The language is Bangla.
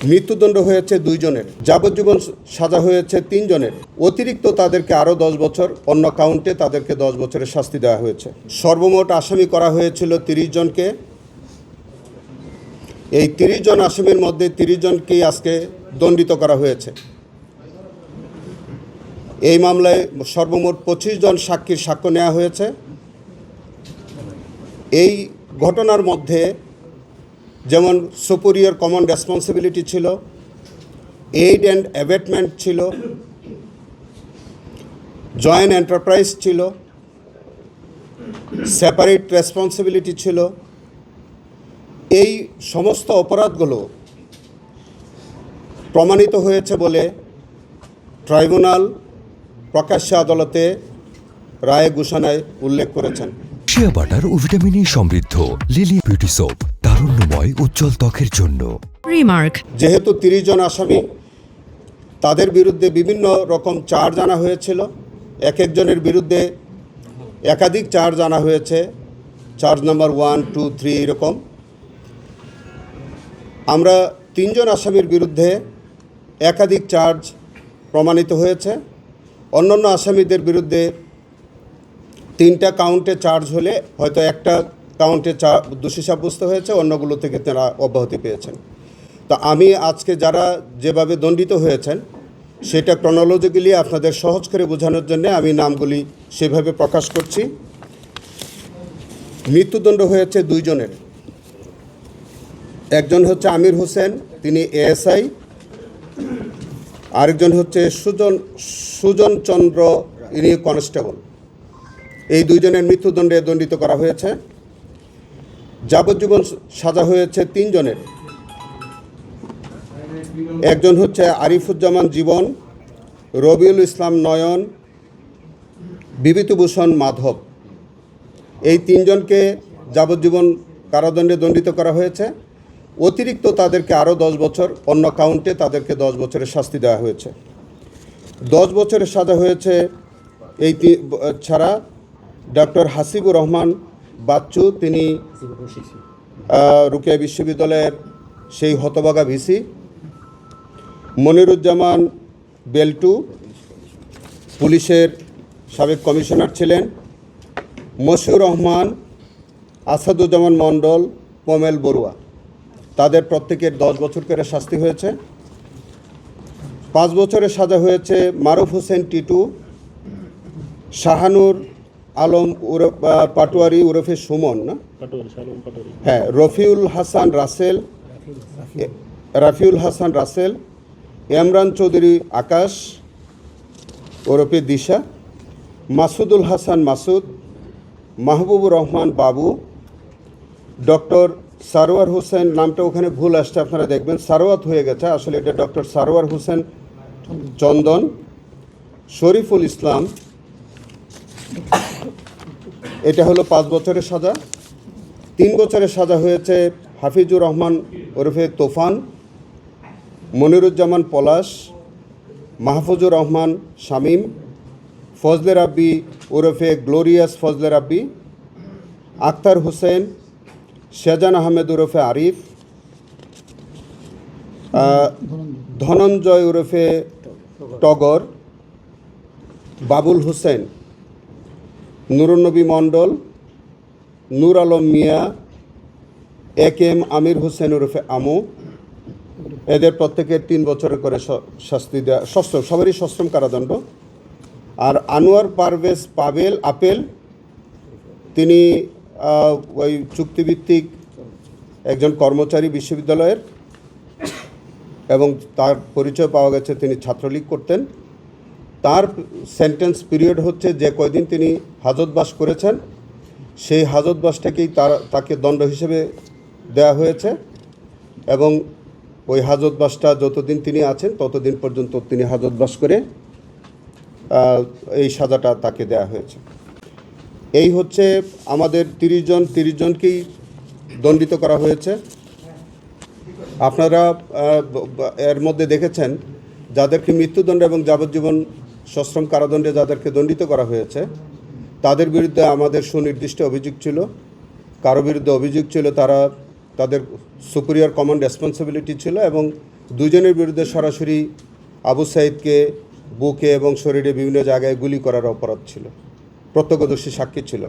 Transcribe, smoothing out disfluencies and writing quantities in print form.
মৃত্যুদণ্ড হয়েছে 2 জনের, যাবজ্জীবন সাজা হয়েছে 3 জনের, অতিরিক্ত তাদেরকে আরও 10 বছর অন্য কাউন্টে তাদেরকে 10 বছরের শাস্তি দেওয়া হয়েছে। সর্বমোট আসামি করা হয়েছিল 30 জনকে। এই 30 জন আসামির মধ্যে 30 জনকেই আজকে দণ্ডিত করা হয়েছে। এই মামলায় সর্বমোট 25 জন সাক্ষীর সাক্ষ্য নেওয়া হয়েছে। এই ঘটনার মধ্যে যেমন সুপিরিয়র কমন রেসপন্সিবিলিটি ছিল, এইড অ্যান্ড অ্যাবেটমেন্ট ছিল, জয়েন্ট এন্টারপ্রাইজ ছিল, সেপারেট রেসপন্সিবিলিটি ছিল। এই সমস্ত অপরাধগুলো প্রমাণিত হয়েছে বলে ট্রাইব্যুনাল প্রকাশ্য আদালতে রায়ে ঘোষণায় উল্লেখ করেছেন। শিয়া বাটার ও ভিটামিন সমৃদ্ধ লিলি বিউটি সোপ, তারুণ্যময় উজ্জ্বল ত্বকের জন্য। রিমার্ক, যেহেতু 30 জন আসামি, তাদের বিরুদ্ধে বিভিন্ন রকম চার্জ আনা হয়েছিল। এক একজনের বিরুদ্ধে একাধিক চার্জ আনা হয়েছে, চার্জ নাম্বার 1, 2, 3 এরকম। আমরা 3 জন আসামির বিরুদ্ধে একাধিক চার্জ প্রমাণিত হয়েছে। অন্যান্য আসামিদের বিরুদ্ধে 3টা কাউন্টে চার্জ হলে হয়তো একটা কাউন্টে দোষী সাব্যস্ত হয়েছে, অন্যগুলো থেকে তারা অব্যাহতি পেয়েছেন। তো আমি আজকে যারা যেভাবে দণ্ডিত হয়েছেন সেটা ক্রনোলজিক্যালি আপনাদের সহজ করে বোঝানোর জন্য আমি নামগুলি সেভাবে প্রকাশ করছি। মৃত্যুদণ্ড হয়েছে 2 জনের। একজন হচ্ছে আমির হোসেন, তিনি এএসআই। আরেকজন হচ্ছে সুজন চন্দ্র, ইনি কনস্টেবল। এই 2 জনের মৃত্যুদণ্ডে দণ্ডিত করা হয়েছে। যাবজ্জীবন সাজা হয়েছে 3 জনের। একজন হচ্ছে আরিফুজ্জামান জীবন, রবিউল ইসলাম নয়ন, বিভূতিভূষণ মাধব। এই 3 জনকে যাবজ্জীবন কারাদণ্ডে দণ্ডিত করা হয়েছে। অতিরিক্ত তাদেরকে আরও 10 বছর অন্য কাউন্টে তাদেরকে 10 বছরের শাস্তি দেওয়া হয়েছে। 10 বছরের সাজা হয়েছে এই ছাড়া ডক্টর হাসিবুর রহমান বাচ্চু, তিনি রুকেয়া বিশ্ববিদ্যালয়ের সেই হতভাগা ভিসি। মনিরুজ্জামান বেল্টু পুলিশের সাবেক কমিশনার ছিলেন। মশিউর রহমান, আসাদুজ্জামান মণ্ডল, পমেল বড়ুয়া, তাদের প্রত্যেকের 10 বছর করে শাস্তি হয়েছে। 5 বছরের সাজা হয়েছে মারুফ হোসেন টিটু, শাহানুর আলম পাটোয়ারি ওরফে সুমন, না হ্যাঁ, রাফিউল হাসান রাসেল, ইমরান চৌধুরী আকাশ ওরফে দিশা, মাসুদুল হাসান মাসুদ, মাহবুবুর রহমান বাবু, ডক্টর সারোয়ার হোসেন, নামটা ওখানে ভুল আসছে, আপনারা দেখবেন সারোয়াত হয়ে গেছে, আসলে এটা ডক্টর সারোয়ার হোসেন চন্দন, শরীফুল ইসলাম। এটা হলো 5 বছরের সাজা। 3 বছরের সাজা হয়েছে হাফিজুর রহমান ওরফে তোফান, মনিরুজ্জামান পলাশ, মাহফুজুর রহমান শামীম, ফজলে রাব্বি ওরফে গ্লোরিয়াস ফজলে রাব্বি, আক্তার হোসেন, শেজান আহমেদ ওরফে আরিফ, ধনঞ্জয় ওরফে টগর, বাবুল হোসেন, নুরুন্নবী মণ্ডল, নূর আলম মিয়া, এম আমির হোসেন ওরফে আমু। এদের প্রত্যেকের 3 বছরের করে শাস্তি দেওয়া, সবারই সশ্রম কারাদণ্ড। আর আনোয়ার পারভেজ আপেল, তিনি ওই চুক্তিভিত্তিক একজন কর্মচারী বিশ্ববিদ্যালয়ের, এবং তার পরিচয় পাওয়া গেছে তিনি ছাত্রলীগ করতেন। তার সেন্টেন্স পিরিয়ড হচ্ছে যে কয়দিন তিনি হাজতবাস করেছেন, সেই হাজতবাসটাকেই তাকে দণ্ড হিসেবে দেওয়া হয়েছে, এবং ওই হাজতবাসটা যতদিন তিনি আছেন ততদিন পর্যন্ত তিনি হাজতবাস করে এই সাজাটা তাকে দেওয়া হয়েছে। এই হচ্ছে আমাদের 30 জনকেই দণ্ডিত করা হয়েছে। আপনারা এর মধ্যে দেখেছেন যাদেরকে মৃত্যুদণ্ড এবং যাবজ্জীবন সশ্রম কারাদণ্ডে যাদেরকে দণ্ডিত করা হয়েছে তাদের বিরুদ্ধে আমাদের সুনির্দিষ্ট অভিযোগ ছিল। কারো বিরুদ্ধে অভিযোগ ছিল তাদের সুপিরিয়র কমন রেসপন্সিবিলিটি ছিল এবং দুজনের বিরুদ্ধে সরাসরি আবু সাইদকে বুকে এবং শরীরে বিভিন্ন জায়গায় গুলি করার অপরাধ ছিল। প্রত্যক্ষদর্শী সাক্ষী ছিল।